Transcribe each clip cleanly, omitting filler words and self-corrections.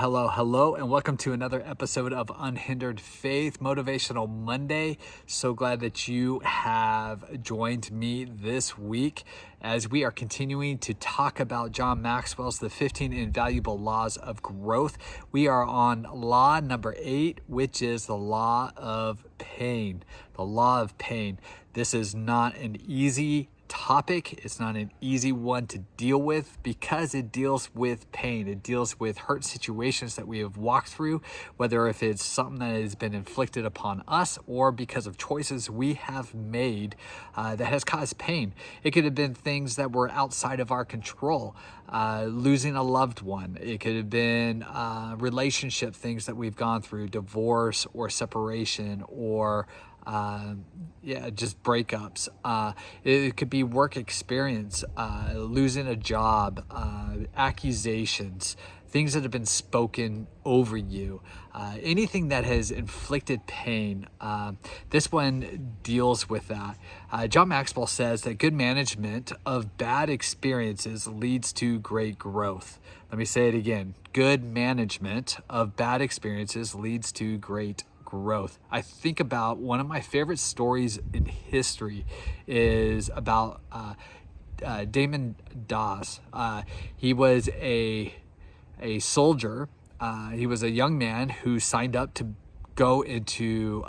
Hello, and welcome to another episode of Unhindered Faith Motivational Monday. So glad that you have joined me this week as we are continuing to talk about John Maxwell's The 15 Invaluable Laws of Growth. We are on law number 8, which is the law of pain. The law of pain. This is not an easy topic. It's not an easy one to deal with because it deals with pain. It deals with hurt situations that we have walked through, whether if it's something that has been inflicted upon us or because of choices we have made that has caused pain. It could have been things that were outside of our control, losing a loved one. It could have been relationship things that we've gone through, divorce or separation or just breakups. It could be work experience, losing a job, accusations, things that have been spoken over you, anything that has inflicted pain. This one deals with that. John Maxwell says that good management of bad experiences leads to great growth. Let me say it again. Good management of bad experiences leads to great growth. I think about one of my favorite stories in history is about Desmond Doss. He was a soldier. He was a young man who signed up to go into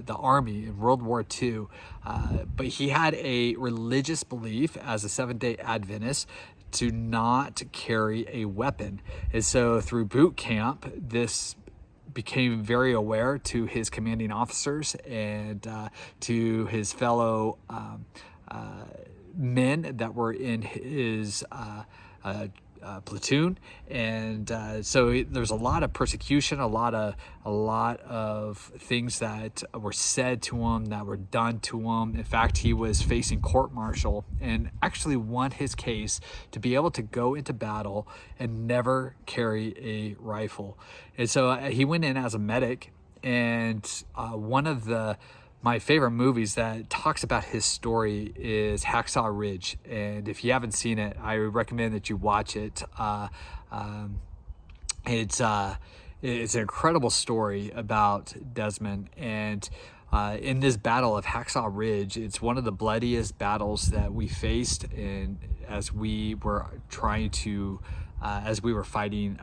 the army in World War II, but he had a religious belief as a Seventh-day Adventist to not carry a weapon. And so through boot camp, this became very aware to his commanding officers and to his fellow men that were in his platoon, and so there's a lot of persecution, a lot of things that were said to him, that were done to him. In fact, he was facing court-martial and actually won his case to be able to go into battle and never carry a rifle. And so he went in as a medic, and one of my favorite movies that talks about his story is Hacksaw Ridge. And if you haven't seen it, I would recommend that you watch it. It's an incredible story about Desmond. And in this battle of Hacksaw Ridge, it's one of the bloodiest battles that we faced as we were trying to as we were fighting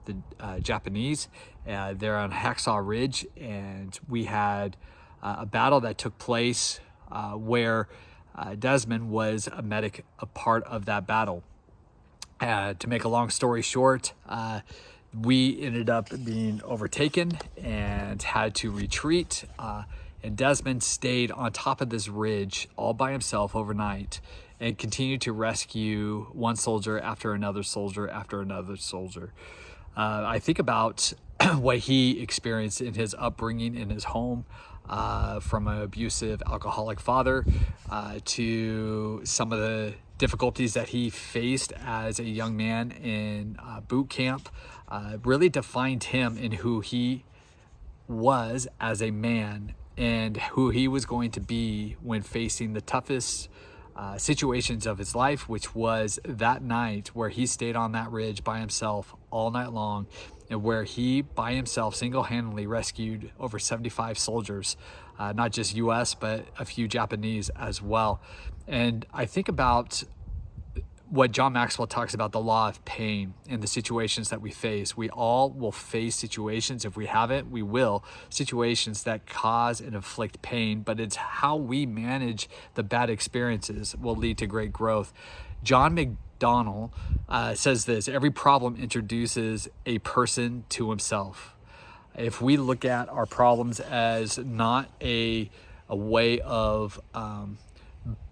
the Japanese there on Hacksaw Ridge. And we had a battle that took place where Desmond was a medic, a part of that battle. To make a long story short, we ended up being overtaken and had to retreat. And Desmond stayed on top of this ridge all by himself overnight and continued to rescue one soldier after another soldier after another soldier. I think about what he experienced in his upbringing in his home, from an abusive alcoholic father to some of the difficulties that he faced as a young man in boot camp, really defined him in who he was as a man and who he was going to be when facing the toughest situations of his life, which was that night where he stayed on that ridge by himself all night long, and where he by himself single-handedly rescued over 75 soldiers, not just US, but a few Japanese as well. And I think about what John Maxwell talks about, the law of pain and the situations that we face. We all will face situations. If we haven't, we will. Situations that cause and inflict pain, but it's how we manage the bad experiences will lead to great growth. John McDonnell says this: every problem introduces a person to himself. If we look at our problems as not a way of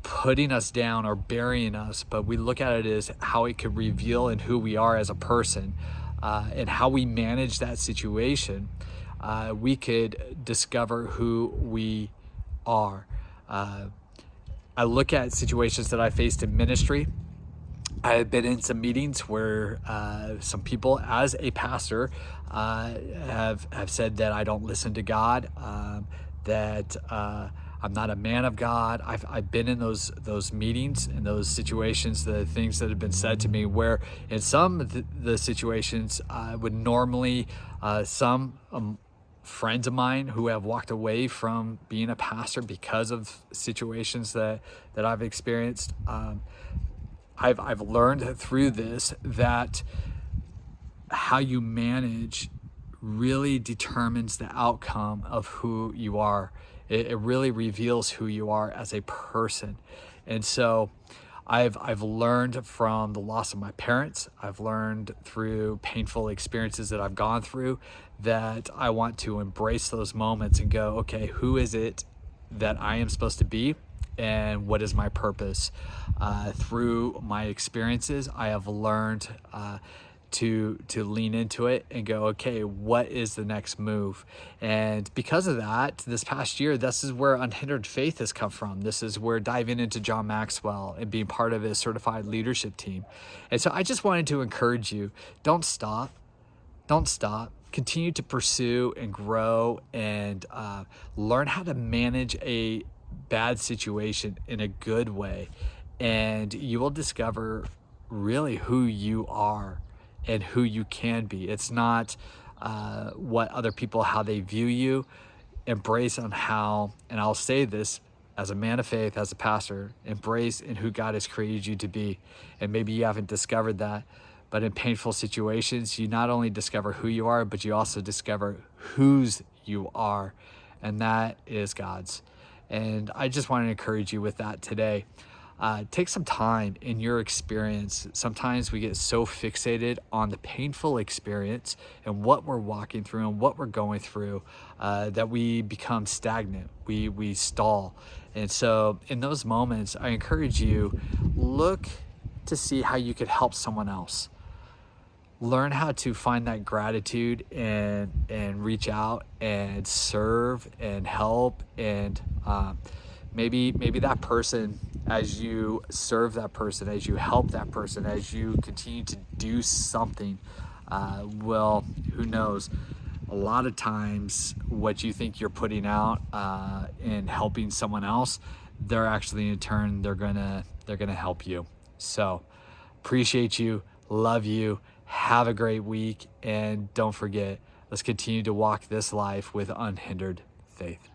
putting us down or burying us, but we look at it as how it could reveal in who we are as a person, and how we manage that situation, we could discover who we are. I look at situations that I faced in ministry. I've been in some meetings where some people, as a pastor, have said that I don't listen to God, that I'm not a man of God. I've been in those meetings and those situations, the things that have been said to me, where in some of the situations I would normally, some friends of mine who have walked away from being a pastor because of situations that I've experienced. I've learned through this that how you manage really determines the outcome of who you are. It really reveals who you are as a person. And so I've learned from the loss of my parents. I've learned through painful experiences that I've gone through that I want to embrace those moments and go, okay, who is it that I am supposed to be? And what is my purpose? Through my experiences, I have learned to lean into it and go, okay, what is the next move? And because of that, this past year, this is where Unhindered Faith has come from. This is where diving into John Maxwell and being part of his certified leadership team. And so I just wanted to encourage you, don't stop. Continue to pursue and grow and learn how to manage a bad situation in a good way. And you will discover really who you are and who you can be. It's not what other people, how they view you. Embrace on how, and I'll say this as a man of faith, as a pastor, embrace in who God has created you to be. And maybe you haven't discovered that, but in painful situations, you not only discover who you are, but you also discover whose you are, and that is God's. And I just want to encourage you with that today. Take some time in your experience. Sometimes we get so fixated on the painful experience and what we're walking through and what we're going through that we become stagnant. We stall. And so in those moments, I encourage you, look to see how you could help someone else. Learn how to find that gratitude and reach out and serve and help, and maybe that person, as you serve that person, as you help that person, as you continue to do something, well, who knows, a lot of times what you think you're putting out in helping someone else, they're actually in turn, they're gonna help you. So appreciate you, love you, have a great week, and don't forget, let's continue to walk this life with unhindered faith.